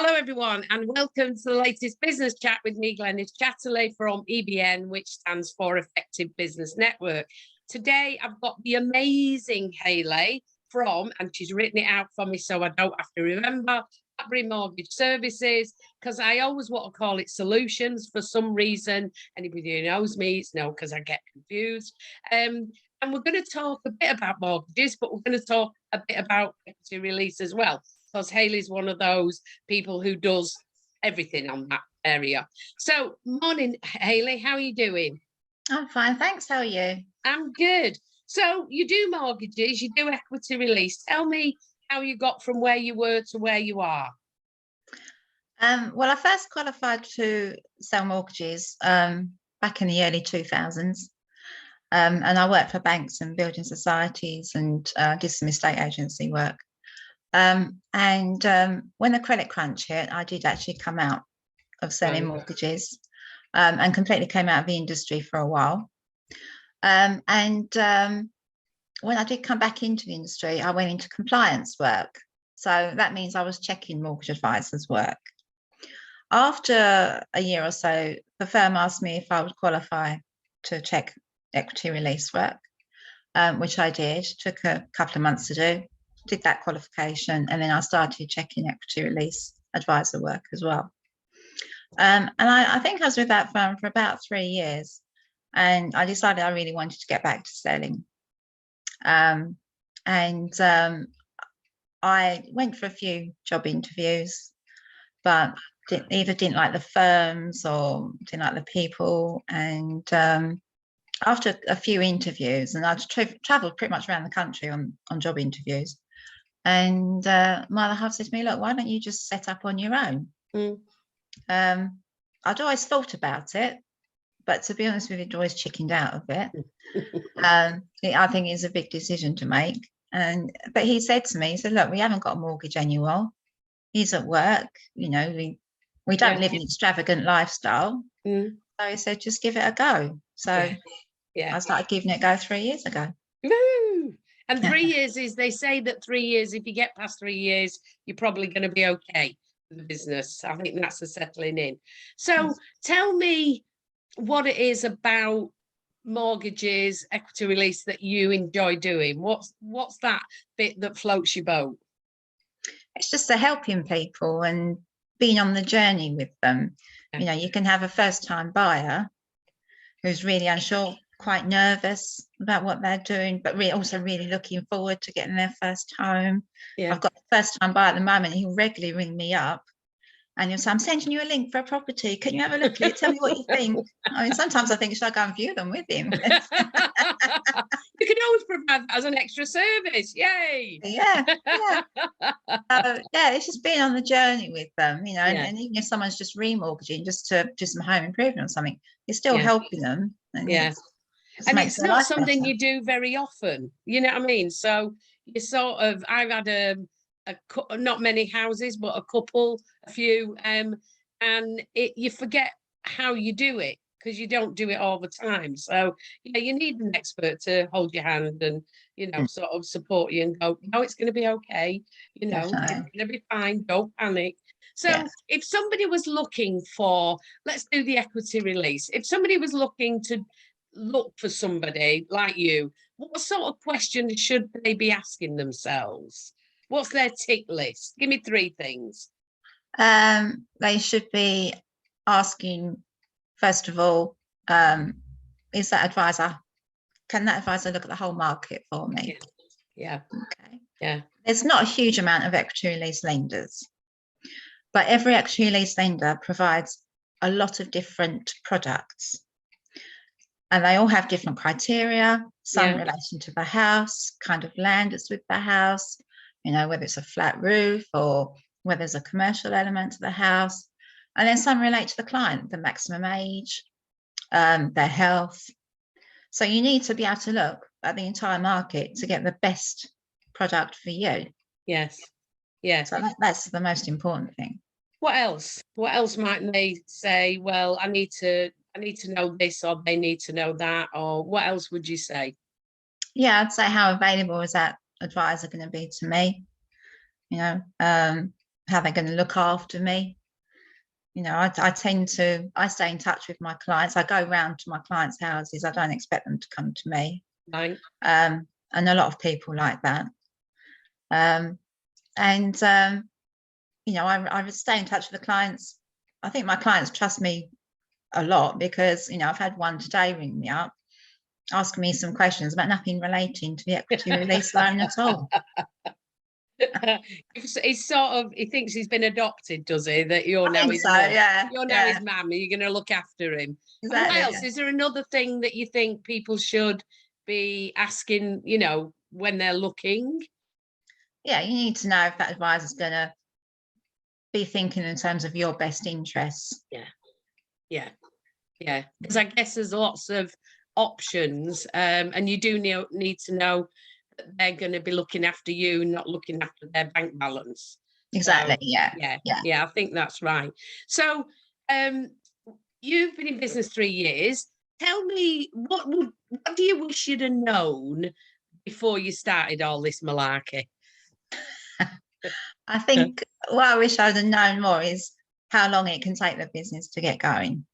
Hello, everyone, and welcome to the latest business chat with me, Glenys Chatterley from EBN, which stands for Effective Business Network. Today, I've got the amazing Hayley from, and she's written it out for me so I don't have to remember, Cadbury Mortgage Services, because I always want to call it Solutions for some reason. Anybody who knows me, it's no, because I get confused. And we're going to talk a bit about mortgages, but we're going to talk a bit about equity release as well, because Hayley's one of those people who does everything on that area. So, morning, Hayley, how are you doing? I'm fine, thanks. How are you? I'm good. So, you do mortgages, you do equity release. Tell me how you got from where you were to where you are. Well, I first qualified to sell mortgages back in the early 2000s. And I worked for banks and building societies and did some estate agency work. When the credit crunch hit, I did actually come out of selling mortgages and completely came out of the industry for a while. When I did come back into the industry, I went into compliance work. So that means I was checking mortgage advisors' work. After a year or so, the firm asked me if I would qualify to check equity release work, which I did. Took a couple of months to do. Did that qualification, and then I started checking equity release advisor work as well. And I think I was with that firm for about 3 years, and I decided I really wanted to get back to selling. I went for a few job interviews, but either didn't like the firms or didn't like the people. And after a few interviews, and I'd travelled pretty much around the country on job interviews, and my other half said to me, look, why don't you just set up on your own? I'd always thought about it, but to be honest with you, I'd always chickened out of it. I think it's a big decision to make. But he said to me, he said, look, we haven't got a mortgage anymore. He's at work, you know, we don't live an extravagant lifestyle. So he said, just give it a go. So I started giving it a go 3 years ago. Woo! And 3 years is, they say that 3 years, if you get past 3 years, you're probably going to be okay with the business. I think that's the settling in. So tell me what it is about mortgages, equity release that you enjoy doing. What's that bit that floats your boat? It's just the helping people and being on the journey with them. You know, you can have a first-time buyer who's really unsure, quite nervous about what they're doing, but also really looking forward to getting their first home. I've got a first-time buyer at the moment. He'll regularly ring me up and he'll say, I'm sending you a link for a property. Can you have a look at it? Tell me what you think. I mean, sometimes I think, should I go and view them with him? You can always provide that as an extra service. Yay! Yeah. It's just being on the journey with them, you know, and even if someone's just remortgaging just to do some home improvement or something, you're still helping them. And it's not something you do very often, you know what I mean? So you sort of, I've had not many houses, but a few, and you forget how you do it because you don't do it all the time. So you need an expert to hold your hand and sort of support you and go, no, it's going to be okay, it's going to be fine, don't panic. So if somebody was looking for, let's do the equity release, if somebody was looking to look for somebody like you, what sort of questions should they be asking themselves? What's their tick list? Give me 3 things. They should be asking, first of all, is that advisor, can that advisor look at the whole market for me? There's not a huge amount of equity release lenders, but every equity release lender provides a lot of different products, and they all have different criteria, some in relation to the house, kind of land that's with the house, whether it's a flat roof or whether there's a commercial element to the house. And then some relate to the client, the maximum age, their health. So you need to be able to look at the entire market to get the best product for you. Yes. So that's the most important thing. What else? What else might they say, well, I need to know this, or they need to know that, or what else would you say? Yeah, I'd say, how available is that advisor going to be to me? how they're going to look after me. You know, I stay in touch with my clients. I go round to my clients' houses. I don't expect them to come to me. Right. And a lot of people like that. You know, I stay in touch with the clients. I think my clients trust me a lot because, you know, I've had one today ring me up, asking me some questions about nothing relating to the equity release loan at all. He's sort of, he thinks he's been adopted, does he? That you're now his mum. You're now his mum, and you're going to look after him. Exactly, what else? Is there another thing that you think people should be asking, you know, when they're looking? Yeah, you need to know if that advisor's going to be thinking in terms of your best interests. Yeah. Because I guess there's lots of options, and you do need to know that they're going to be looking after you, not looking after their bank balance. Exactly. So, yeah. I think that's right. So, you've been in business 3 years. Tell me, what do you wish you'd have known before you started all this malarkey? I think what I wish I'd have known more is how long it can take the business to get going.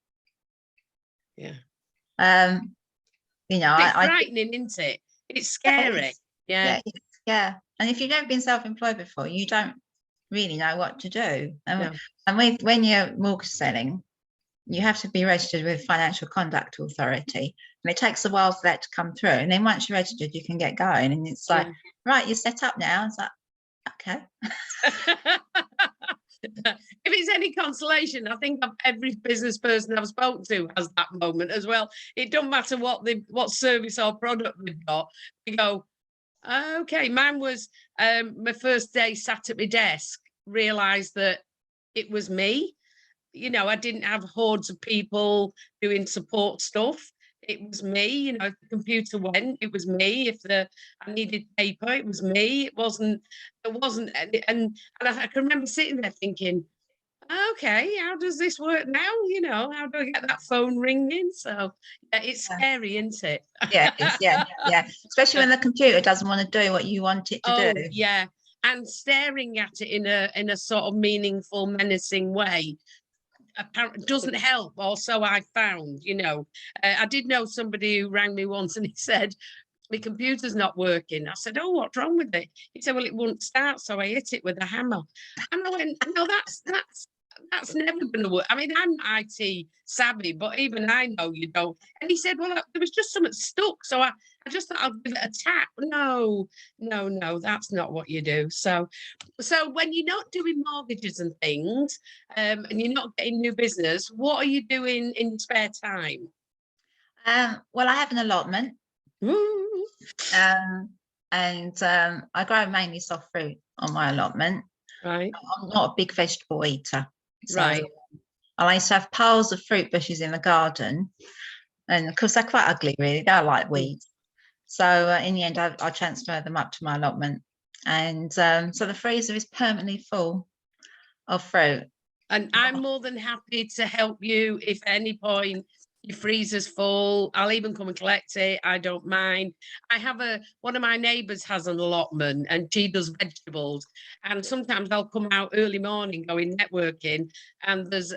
Yeah. You know, it's frightening, isn't it? It's scary. Yeah. And if you've never been self-employed before, you don't really know what to do. No. And when you're mortgage selling, you have to be registered with Financial Conduct Authority, and it takes a while for that to come through. And then once you're registered, you can get going. And it's like, right, you're set up now. It's like, okay. If it's any consolation, I think every business person I've spoken to has that moment as well. It doesn't matter what service or product they've got. You go, okay. Mine was my first day sat at my desk, realised that it was me. You know, I didn't have hordes of people doing support stuff. It was me. You know, if the computer went, it was me. If I needed paper, it was me. It wasn't, and I can remember sitting there thinking, okay, how does this work now? You know, how do I get that phone ringing? So yeah, it's scary, isn't it? Yeah. Especially when the computer doesn't want to do what you want it to do. Yeah. And staring at it in a sort of meaningful, menacing way apparently doesn't help, or so I found. You know, I did know somebody who rang me once and he said, my computer's not working. I said, oh, what's wrong with it? He said, well, it won't start, so I hit it with a hammer. And I went, no, that's never going to work. I mean, I'm IT savvy, but even I know you don't. And he said, well, there was just something stuck, so I just thought I'd give it a tap. No, that's not what you do. So when you're not doing mortgages and things, and you're not getting new business, what are you doing in your spare time? Well, I have an allotment. I grow mainly soft fruit on my allotment. Right. I'm not a big vegetable eater. So right. I used to have piles of fruit bushes in the garden. And of course, they're quite ugly, really. They're like weeds. So in the end, I transferred them up to my allotment. And so the freezer is permanently full of fruit. And I'm more than happy to help you if at any point your freezer's full. I'll even come and collect it. I don't mind. I have one of my neighbours has an allotment and she does vegetables. And sometimes I'll come out early morning going networking and there's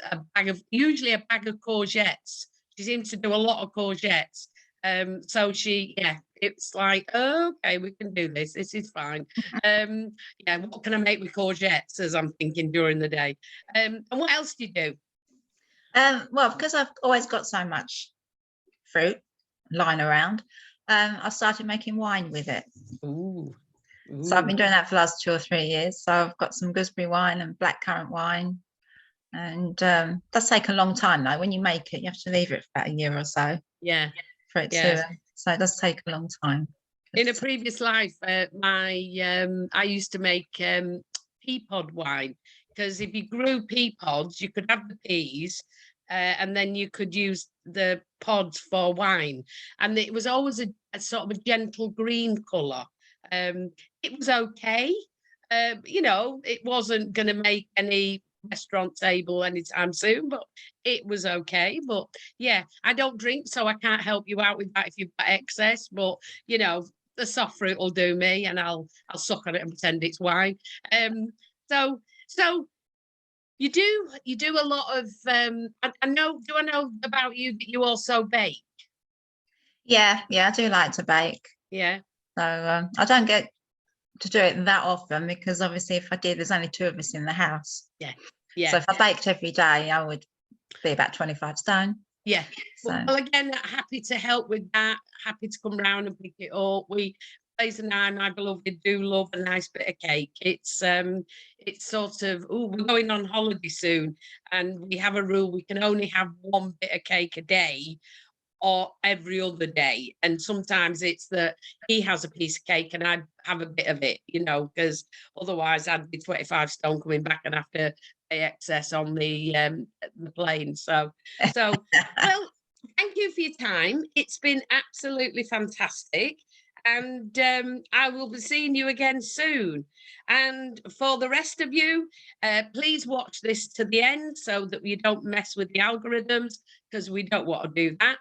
usually a bag of courgettes. She seems to do a lot of courgettes. So it's like, oh, okay, we can do this. This is fine. What can I make with courgettes, as I'm thinking during the day? And what else do you do? Well, because I've always got so much fruit lying around, I started making wine with it. Ooh. So I've been doing that for the last 2 or 3 years. So I've got some gooseberry wine and blackcurrant wine. And it does take a long time, though. When you make it, you have to leave it for about a year or so. Yeah. For it to, so it does take a long time. In a previous life, I used to make pea pod wine, because if you grew pea pods, you could have the peas and then you could use the pods for wine. And it was always a sort of a gentle green colour. It was okay. It wasn't going to make any restaurant table anytime soon, but it was okay. But yeah, I don't drink, so I can't help you out with that if you've got excess. But the soft fruit will do me, and I'll suck on it and pretend it's wine. So So you do a lot of I know, do I know about you that you also bake? Yeah, I do like to bake. Yeah. So I don't get to do it that often because obviously if I did, there's only 2 of us in the house. Yeah. So Yeah. if I baked every day, I would be about 25 stone. Yeah. So Well, again, happy to help with that. Happy to come round and pick it up. Blaze and I, my beloved, do love a nice bit of cake. It's sort of, oh, we're going on holiday soon, and we have a rule: we can only have 1 bit of cake a day, or every other day. And sometimes it's that he has a piece of cake and I have a bit of it, you know, because otherwise I'd be 25 stone coming back and have to pay excess on the plane. So well, thank you for your time. It's been absolutely fantastic. And I will be seeing you again soon. And for the rest of you, please watch this to the end so that we don't mess with the algorithms, because we don't want to do that.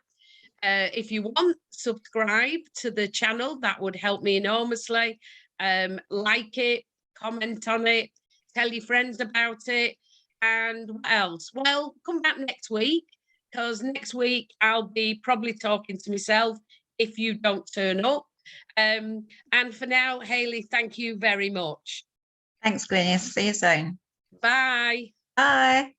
If you want, subscribe to the channel. That would help me enormously. Like it, comment on it, tell your friends about it. And what else? Well, come back next week, because next week I'll be probably talking to myself if you don't turn up. And for now, Hayley, thank you very much. thanks, Glynis. See you soon. Bye. Bye.